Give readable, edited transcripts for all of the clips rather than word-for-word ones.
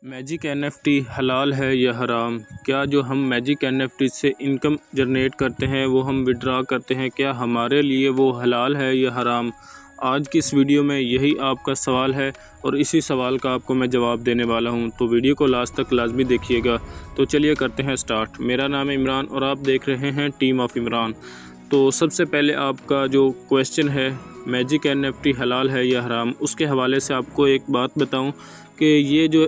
Magic NFT हलाल है या हराम? क्या जो हम मैजिक एनएफटी से इनकम जनरेट करते हैं वो हम विड्रा करते हैं, क्या हमारे लिए वो हलाल है या हराम? आज की इस वीडियो में यही आपका सवाल है और इसी सवाल का आपको मैं जवाब देने वाला हूं, तो वीडियो को लास्ट तक लाजमी देखिएगा। तो चलिए करते हैं स्टार्ट। मेरा नाम है इमरान और आप देख रहे हैं टीम ऑफ इमरान। तो सबसे पहले आपका जो क्वेश्चन है मैजिक एनएफटी हलाल है या हराम, उसके हवाले से आपको एक बात बताऊं कि ये जो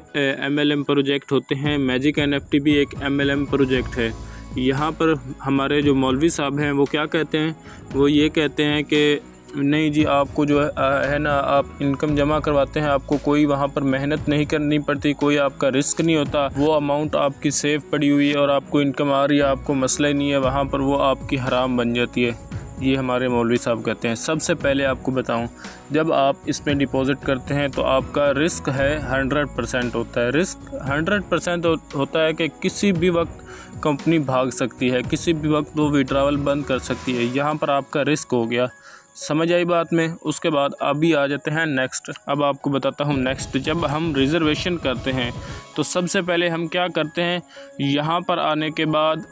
MLM प्रोजेक्ट होते हैं, मैजिक एनएफटी भी एक MLM प्रोजेक्ट है। यहाँ पर हमारे जो मौलवी साहब हैं वो क्या कहते हैं, वो ये कहते हैं कि नहीं जी, आपको जो है ना, आप इनकम जमा करवाते हैं, आपको कोई वहाँ पर मेहनत नहीं करनी पड़ती, कोई आपका रिस्क नहीं होता, वो अमाउंट आपकी सेव पड़ी हुई है और आपको इनकम आ रही है, आपको मसला ही नहीं है, वहाँ पर वो आपकी हराम बन जाती है। ये हमारे मौलवी साहब कहते हैं। सबसे पहले आपको बताऊं, जब आप इसमें डिपॉज़िट करते हैं तो आपका रिस्क है 100% होता है। रिस्क 100% होता है कि किसी भी वक्त कंपनी भाग सकती है, किसी भी वक्त वो विड्रॉवल बंद कर सकती है। यहाँ पर आपका रिस्क हो गया। समझ आई बात में? उसके बाद अभी आ जाते हैं नेक्स्ट। अब आपको बताता हूँ नेक्स्ट। जब हम रिज़र्वेशन करते हैं तो सबसे पहले हम क्या करते हैं, यहाँ पर आने के बाद,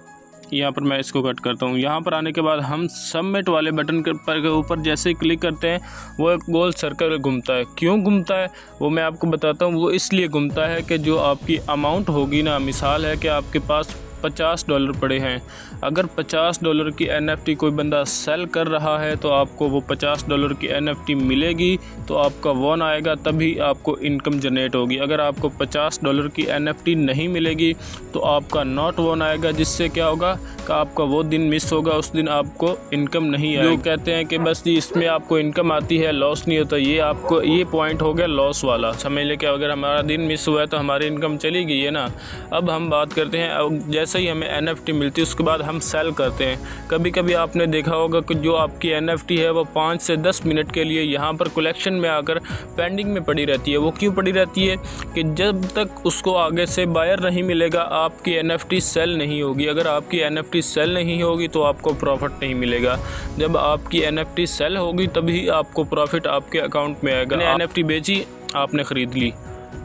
यहाँ पर मैं इसको कट करता हूँ, यहाँ पर आने के बाद हम सबमिट वाले बटन के ऊपर जैसे ही क्लिक करते हैं वो एक गोल सर्कल घूमता है। क्यों घूमता है वो मैं आपको बताता हूँ। वो इसलिए घूमता है कि जो आपकी अमाउंट होगी ना, मिसाल है कि आपके पास $50 पड़े हैं, अगर $50 की NFT कोई बंदा सेल कर रहा है तो आपको वो $50 की NFT मिलेगी, तो आपका वॉन आएगा, तभी आपको इनकम जनरेट होगी। अगर आपको $50 की NFT नहीं मिलेगी तो आपका नॉट वॉन आएगा, जिससे क्या होगा कि आपका वो दिन मिस होगा, उस दिन आपको इनकम नहीं आएगी। लोग कहते हैं कि बस जी इसमें आपको इनकम आती है, लॉस नहीं होता। ये आपको ये पॉइंट हो गया लॉस वाला। समझ ले कि अगर हमारा दिन मिस हुआ है तो हमारी इनकम चली गई है ना। अब हम बात करते हैं, जैसे ही हमें NFT मिलती है उसके बाद हम सेल करते हैं। कभी कभी आपने देखा होगा कि जो आपकी NFT है वो 5 से 10 मिनट के लिए यहाँ पर कलेक्शन में आकर पेंडिंग में पड़ी रहती है। वो क्यों पड़ी रहती है कि जब तक उसको आगे से बायर नहीं मिलेगा आपकी NFT सेल नहीं होगी। अगर आपकी NFT सेल नहीं होगी तो आपको प्रॉफिट नहीं मिलेगा। जब आपकी NFT सेल होगी तभी आपको प्रॉफिट आपके अकाउंट में आएगा। NFT बेची, आपने ख़रीद ली,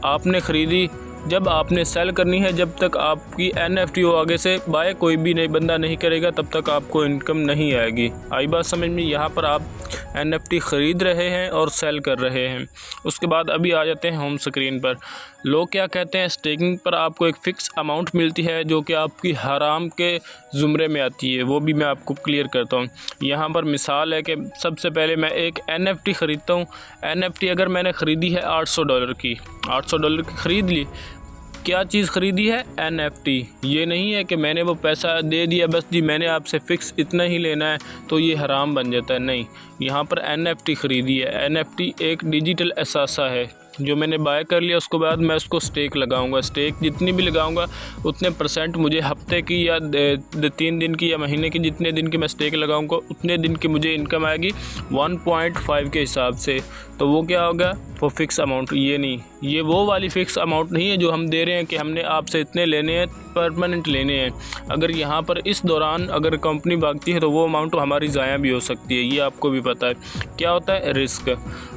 आपने ख़रीदी, जब आपने सेल करनी है, जब तक आपकी NFT हो आगे से बाय कोई भी नहीं बंदा नहीं करेगा, तब तक आपको इनकम नहीं आएगी। आई बात समझ में? यहाँ पर आप NFT ख़रीद रहे हैं और सेल कर रहे हैं। उसके बाद अभी आ जाते हैं होम स्क्रीन पर। लोग क्या कहते हैं, स्टेकिंग पर आपको एक फ़िक्स अमाउंट मिलती है जो कि आपकी हराम के ज़ुमरे में आती है। वो भी मैं आपको क्लियर करता हूँ। यहाँ पर मिसाल है कि सबसे पहले मैं एक NFT ख़रीदता हूँ। NFT अगर मैंने ख़रीदी है $800 की, $800 की ख़रीद ली। क्या चीज़ ख़रीदी है? NFT। ये नहीं है कि मैंने वो पैसा दे दिया बस जी मैंने आपसे फ़िक्स इतना ही लेना है तो ये हराम बन जाता है। नहीं, यहाँ पर NFT ख़रीदी है। NFT एक डिजिटल असासा है जो मैंने बाय कर लिया। उसके बाद मैं उसको स्टेक लगाऊंगा। स्टेक जितनी भी लगाऊंगा उतने % मुझे हफ्ते की या 3 दिन की या महीने की, जितने दिन की मैं स्टेक लगाऊंगा उतने दिन की मुझे इनकम आएगी 1.5 के हिसाब से। तो वो क्या होगा, वो फ़िक्स अमाउंट। ये नहीं, ये वो वाली फ़िक्स अमाउंट नहीं है जो हम दे रहे हैं कि हमने आपसे इतने लेने हैं, परमानेंट लेने हैं। अगर यहाँ पर इस दौरान अगर कंपनी भागती है तो वो अमाउंट हमारी ज़ाया भी हो सकती है। ये आपको भी पता है। क्या होता है रिस्क।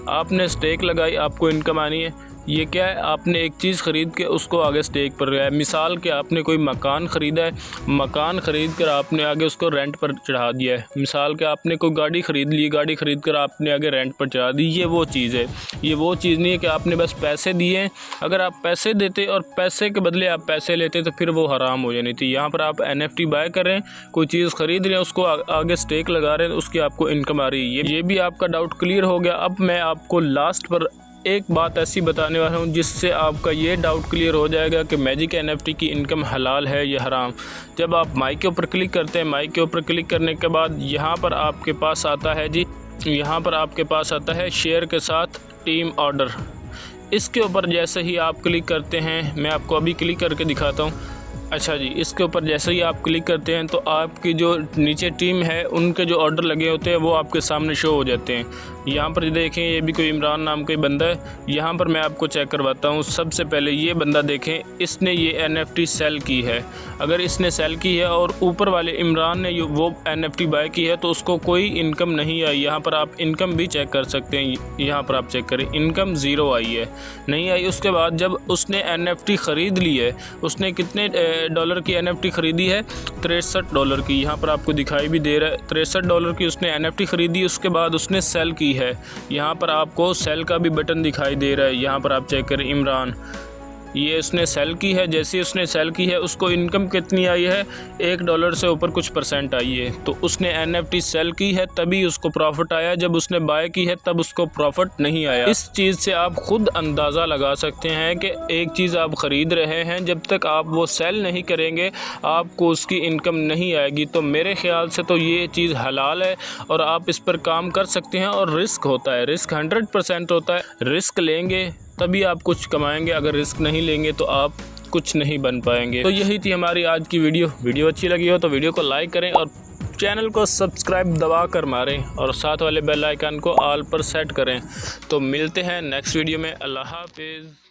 आपने स्टेक लगाई, आपको इनकम आनी है। ये क्या है, आपने एक चीज़ ख़रीद के उसको आगे स्टेक पर लगाया। मिसाल के आपने कोई मकान ख़रीदा है, मकान ख़रीद कर आपने आगे उसको रेंट पर चढ़ा दिया है। मिसाल के आपने कोई गाड़ी ख़रीद ली, गाड़ी ख़रीद कर आपने आगे रेंट पर चढ़ा दी। ये वो चीज़ है। ये वो चीज़ नहीं है कि आपने बस पैसे दिए हैं। अगर आप पैसे देते और पैसे के बदले आप पैसे लेते तो फिर वो हराम हो जानी थी। यहाँ पर आप NFT बाय कर रहे हैं, कोई चीज़ ख़रीद रहे हैं, उसको आगे स्टेक लगा रहे हैं, उसकी आपको इनकम आ रही है। ये भी आपका डाउट क्लियर हो गया। अब मैं आपको लास्ट पर एक बात ऐसी बताने वाला हूँ जिससे आपका ये डाउट क्लियर हो जाएगा कि मैजिक NFT की इनकम हलाल है या हराम। जब आप माइक के ऊपर क्लिक करते हैं, माइक के ऊपर क्लिक करने के बाद यहाँ पर आपके पास आता है जी, यहाँ पर आपके पास आता है शेयर के साथ टीम ऑर्डर। इसके ऊपर जैसे ही आप क्लिक करते हैं, मैं आपको अभी क्लिक करके दिखाता हूँ। अच्छा जी, इसके ऊपर जैसे ही आप क्लिक करते हैं तो आपकी जो नीचे टीम है उनके जो ऑर्डर लगे होते हैं वो आपके सामने शो हो जाते हैं। यहाँ पर देखें, ये भी कोई इमरान नाम का बंदा है। यहाँ पर मैं आपको चेक करवाता हूँ। सबसे पहले ये बंदा देखें, इसने ये NFT सेल की है। अगर इसने सेल की है और ऊपर वाले इमरान ने वो NFT बाय की है तो उसको कोई इनकम नहीं आई। यहाँ पर आप इनकम भी चेक कर सकते हैं। यहाँ पर आप चेक करें, इनकम ज़ीरो आई है, नहीं आई। उसके बाद जब उसने NFT ख़रीद ली है, उसने कितने डॉलर की NFT ख़रीदी है? $63 की। यहाँ पर आपको दिखाई भी दे रहा है, $63 की उसने NFT ख़रीदी। उसके बाद उसने सेल की है। यहाँ पर आपको सेल का भी बटन दिखाई दे रहा है। यहाँ पर आप चेक करें, इमरान, ये उसने सेल की है। जैसे ही उसने सेल की है उसको इनकम कितनी आई है? $1 से ऊपर कुछ % आई है। तो उसने NFT सेल की है तभी उसको प्रॉफिट आया, जब उसने बाय की है तब उसको प्रॉफिट नहीं आया। इस चीज़ से आप खुद अंदाज़ा लगा सकते हैं कि एक चीज़ आप ख़रीद रहे हैं, जब तक आप वो सेल नहीं करेंगे आपको उसकी इनकम नहीं आएगी। तो मेरे ख़्याल से तो ये चीज़ हलाल है और आप इस पर काम कर सकते हैं। और रिस्क होता है, रिस्क 100% होता है। रिस्क लेंगे तभी आप कुछ कमाएंगे, अगर रिस्क नहीं लेंगे तो आप कुछ नहीं बन पाएंगे। तो यही थी हमारी आज की वीडियो अच्छी लगी हो तो वीडियो को लाइक करें और चैनल को सब्सक्राइब दबा कर मारें और साथ वाले बेल आइकन को ऑल पर सेट करें। तो मिलते हैं नेक्स्ट वीडियो में। अल्लाह हाफिज़।